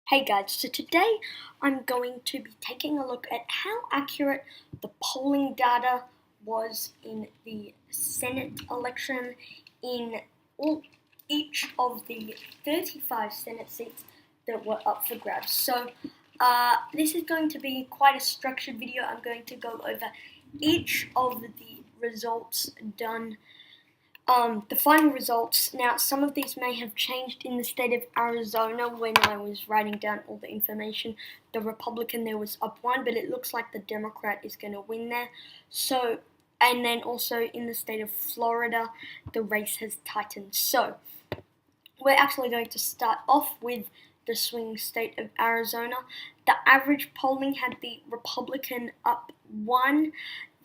Hey guys, so today I'm going to be taking a look at how accurate the polling data was in the Senate election in each of the 35 Senate seats that were up for grabs. So this is going to be quite a structured video. I'm going to go over each of the results done. The final results. Now, some of these may have changed in the state of Arizona when I was writing down all the information. The Republican there was up one, but it looks like the Democrat is going to win there. So, and then also in the state of Florida, the race has tightened. So, we're actually going to start off with the swing state of Arizona. The average polling had the Republican up one.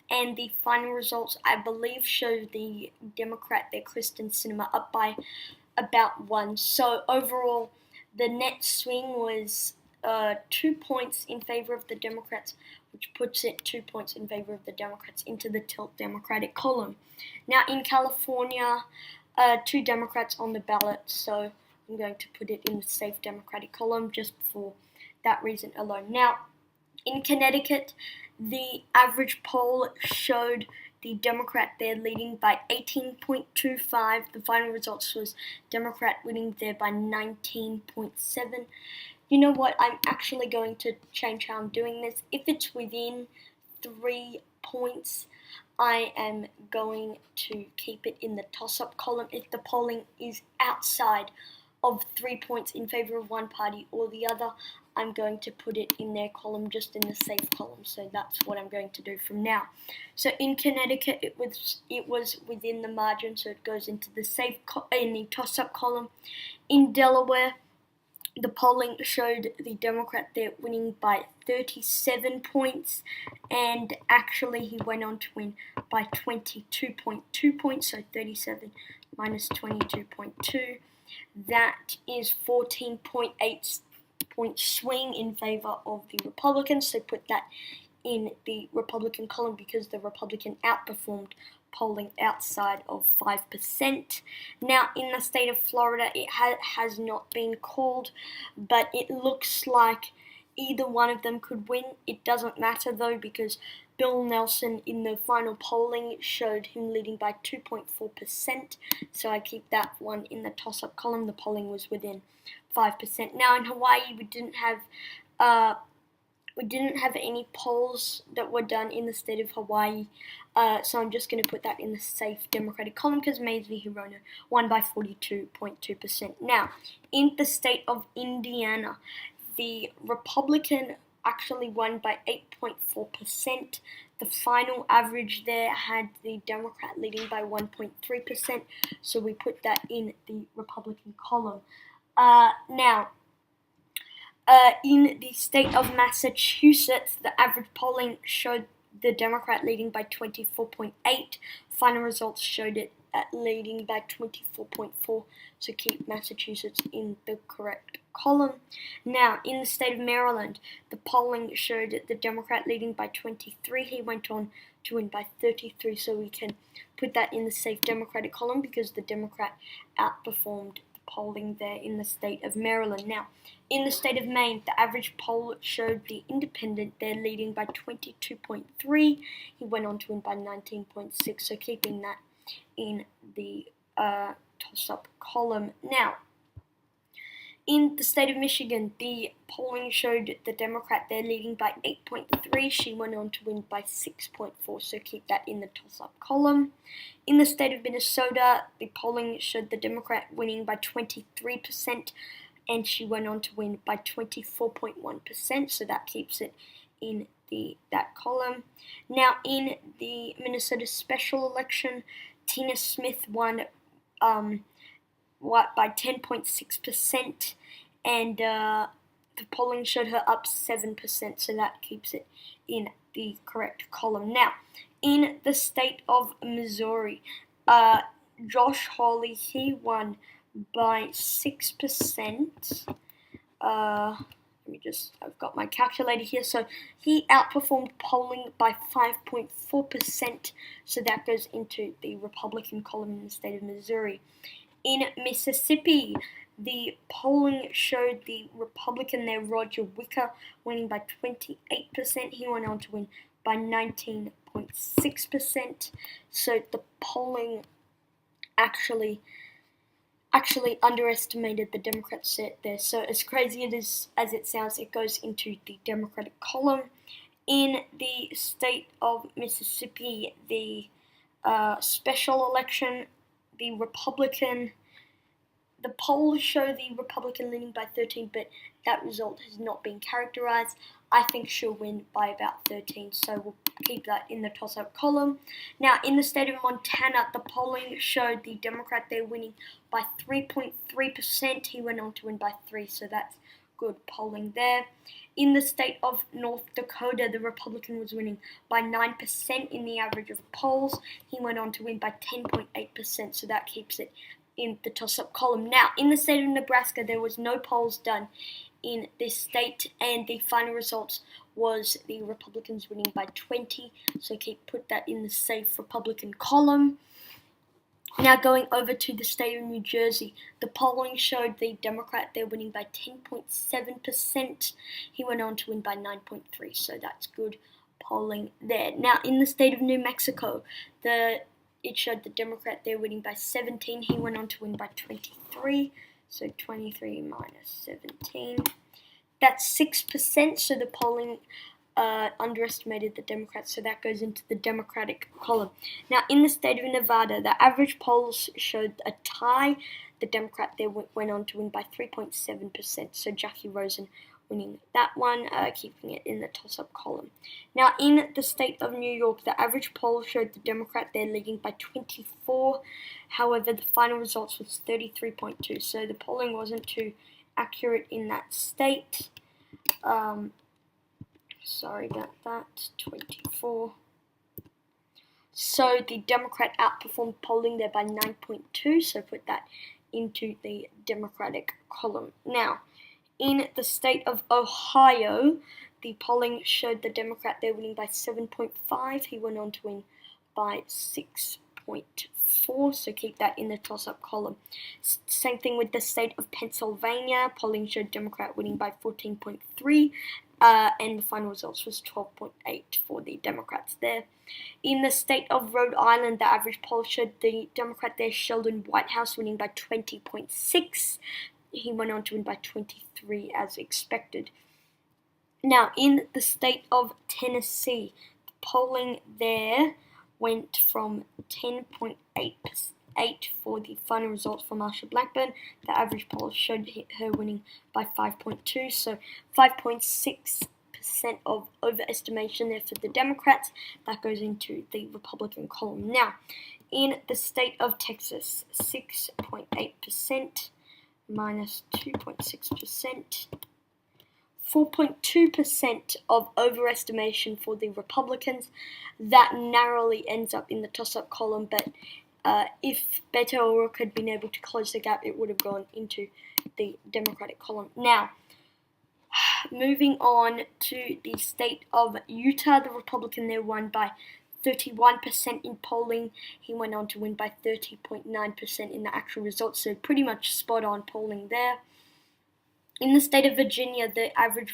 And the final results, I believe, show the Democrat there, Kristen Sinema, up by about one. So overall, the net swing was 2 points in favor of the Democrats, which puts it 2 points in favor of the Democrats into the tilt Democratic column. Now in California, 2 Democrats on the ballot, so I'm going to put it in the safe Democratic column just for that reason alone. Now, in Connecticut, the average poll showed the Democrat there leading by 18.25. The final results was Democrat winning there by 19.7. You know what? I'm actually going to change how I'm doing this. If it's within 3 points, I am going to keep it in the toss-up column. If the polling is outside of 3 points in favor of one party or the other, I'm going to put it in their column, just in the safe column. So that's what I'm going to do from now. So in Connecticut, it was within the margin, so it goes into the in the toss-up column. In Delaware, the polling showed the Democrat there winning by 37 points, and actually he went on to win by 22.2 points, so 37 minus 22.2. That is 14.8 point swing in favor of the Republicans, so put that in the Republican column because the Republican outperformed polling outside of 5%. Now, in the state of Florida, it has not been called, but it looks like either one of them could win. It doesn't matter though, because Bill Nelson in the final polling showed him leading by 2.4%, so I keep that one in the toss-up column. The polling was within 5%. Now in Hawaii, we didn't have any polls that were done in the state of Hawaii, so I'm just going to put that in the safe Democratic column because Mays v. Hirono won by 42.2%. Now, in the state of Indiana, the Republican actually won by 8.4%. The final average there had the Democrat leading by 1.3%, so we put that in the Republican column. Now, in the state of Massachusetts, the average polling showed the Democrat leading by 24.8. Final results showed it leading by 24.4, so keep Massachusetts in the correct column. Now, in the state of Maryland, the polling showed the Democrat leading by 23. He went on to win by 33, so we can put that in the safe Democratic column because the Democrat outperformed the polling there in the state of Maryland. Now, in the state of Maine, the average poll showed the independent there leading by 22.3. He went on to win by 19.6, so keeping that in the toss-up column. Now, in the state of Michigan, the polling showed the Democrat there leading by 8.3. She went on to win by 6.4, so keep that in the toss-up column. In the state of Minnesota, the polling showed the Democrat winning by 23%, and she went on to win by 24.1%, so that keeps it in that column. Now, in the Minnesota special election, Tina Smith won by 10.6%, and the polling showed her up 7%, so that keeps it in the correct column. Now, in the state of Missouri, Josh Hawley, he won by 6%. I've got my calculator here. So he outperformed polling by 5.4%. So that goes into the Republican column in the state of Missouri. In Mississippi, the polling showed the Republican there, Roger Wicker, winning by 28%. He went on to win by 19.6%. So the polling actually underestimated the Democrats there. So as crazy as it sounds, it goes into the Democratic column. In the state of Mississippi, the special election, the polls show the Republican leading by 13, but that result has not been characterized. I think she'll win by about 13, so we'll keep that in the toss-up column. Now, in the state of Montana, the polling showed the Democrat there winning by 3.3%. He went on to win by 3, so that's good polling there. In the state of North Dakota, the Republican was winning by 9% in the average of polls. He went on to win by 10.8%, so that keeps it in the toss-up column. Now, in the state of Nebraska, there was no polls done in this state, and the final results was the Republicans winning by 20, so put that in the safe Republican column. Now going over to the state of New Jersey, the polling showed the Democrat there winning by 10.7%. He went on to win by 9.3%, so that's good polling there. Now in the state of New Mexico, it showed the Democrat there winning by 17. He went on to win by 23, so 23 minus 17. That's 6%, so the polling underestimated the Democrats, so that goes into the Democratic column. Now, in the state of Nevada, the average polls showed a tie. The Democrat there went on to win by 3.7%, so Jackie Rosen winning that one, keeping it in the toss-up column. Now, in the state of New York, the average poll showed the Democrat there leading by 24. However, the final results was 33.2, so the polling wasn't too accurate in that state. Sorry about that, 24. So the Democrat outperformed polling there by 9.2, so put that into the Democratic column. Now, in the state of Ohio, the polling showed the Democrat there winning by 7.5. He went on to win by 6.4, so keep that in the toss-up column. Same thing with the state of Pennsylvania. Polling showed Democrat winning by 14.3. And the final results was 12.8 for the Democrats there. In the state of Rhode Island, the average poll showed the Democrat there, Sheldon Whitehouse, winning by 20.6. He went on to win by 23 as expected. Now, in the state of Tennessee, the polling there went from 10.8% for the final results for Marsha Blackburn. The average poll showed her winning by 5.2, so 5.6% of overestimation there for the Democrats. That goes into the Republican column. Now, in the state of Texas, 6.8% minus 2.6%. 4.2% of overestimation for the Republicans. That narrowly ends up in the toss-up column, but if Beto O'Rourke had been able to close the gap, it would have gone into the Democratic column. Now, moving on to the state of Utah, the Republican there won by 31% in polling. He went on to win by 30.9% in the actual results, so pretty much spot-on polling there. In the state of Virginia, the average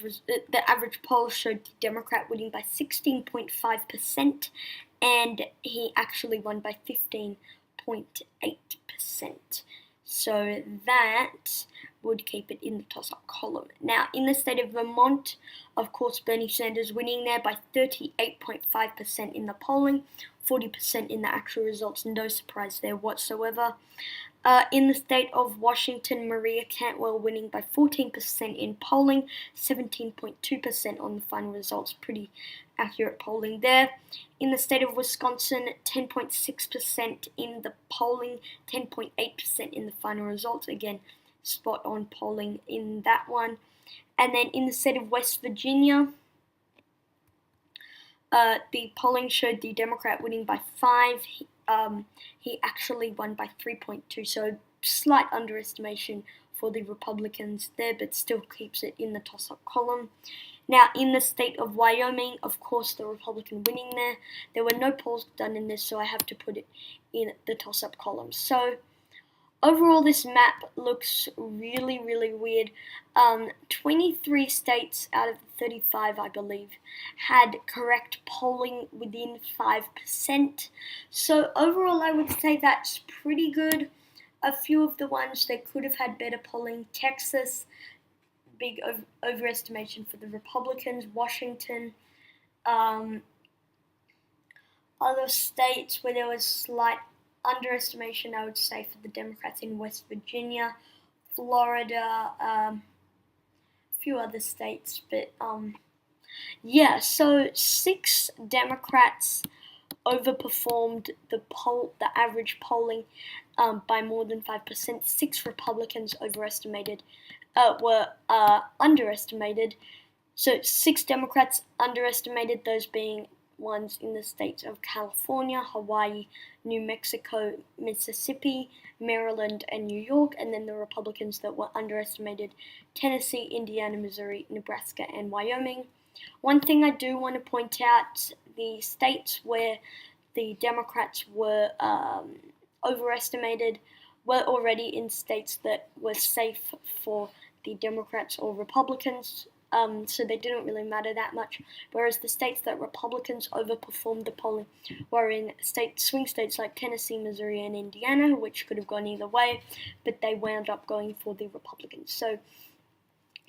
poll showed the Democrat winning by 16.5%, and he actually won by 15.8%. So that would keep it in the toss-up column. Now, in the state of Vermont, of course, Bernie Sanders winning there by 38.5% in the polling, 40% in the actual results. No surprise there whatsoever. In the state of Washington, Maria Cantwell winning by 14% in polling, 17.2% on the final results. Pretty accurate polling there. In the state of Wisconsin, 10.6% in the polling, 10.8% in the final results. Again, spot on polling in that one. And then in the state of West Virginia, the polling showed the Democrat winning by 5. He actually won by 3.2, so slight underestimation for the Republicans there, but still keeps it in the toss-up column. Now, in the state of Wyoming, of course, the Republican winning there. There were no polls done in this, so I have to put it in the toss-up column. So, overall, this map looks really, really weird. 23 states out of the 35, I believe, had correct polling within 5%. So overall, I would say that's pretty good. A few of the ones they could have had better polling: Texas, big overestimation for the Republicans; Washington, other states where there was slight underestimation, I would say, for the Democrats in West Virginia, Florida, a few other states, but yeah. So 6 Democrats overperformed the average polling by more than 5%. 6 Republicans were underestimated. So 6 Democrats underestimated, those being ones in the states of California, Hawaii, New Mexico, Mississippi, Maryland, and New York, and then the Republicans that were underestimated: Tennessee, Indiana, Missouri, Nebraska, and Wyoming. One thing I do want to point out, the states where the Democrats were overestimated were already in states that were safe for the Democrats or Republicans, so they didn't really matter that much. Whereas the states that Republicans overperformed the polling were in swing states like Tennessee, Missouri, and Indiana, which could have gone either way, but they wound up going for the Republicans. So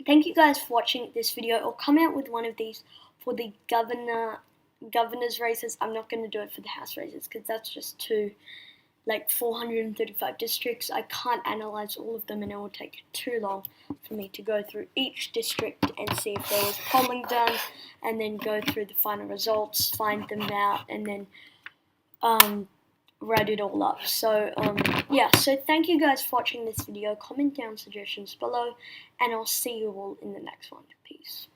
thank you guys for watching this video. I'll come out with one of these for the governor's races. I'm not going to do it for the House races because that's just too, 435 districts. I can't analyze all of them, and it will take too long for me to go through each district and see if there was polling done, and then go through the final results, find them out, and then write it all up. So yeah, so thank you guys for watching this video. Comment down suggestions below, and I'll see you all in the next one. Peace.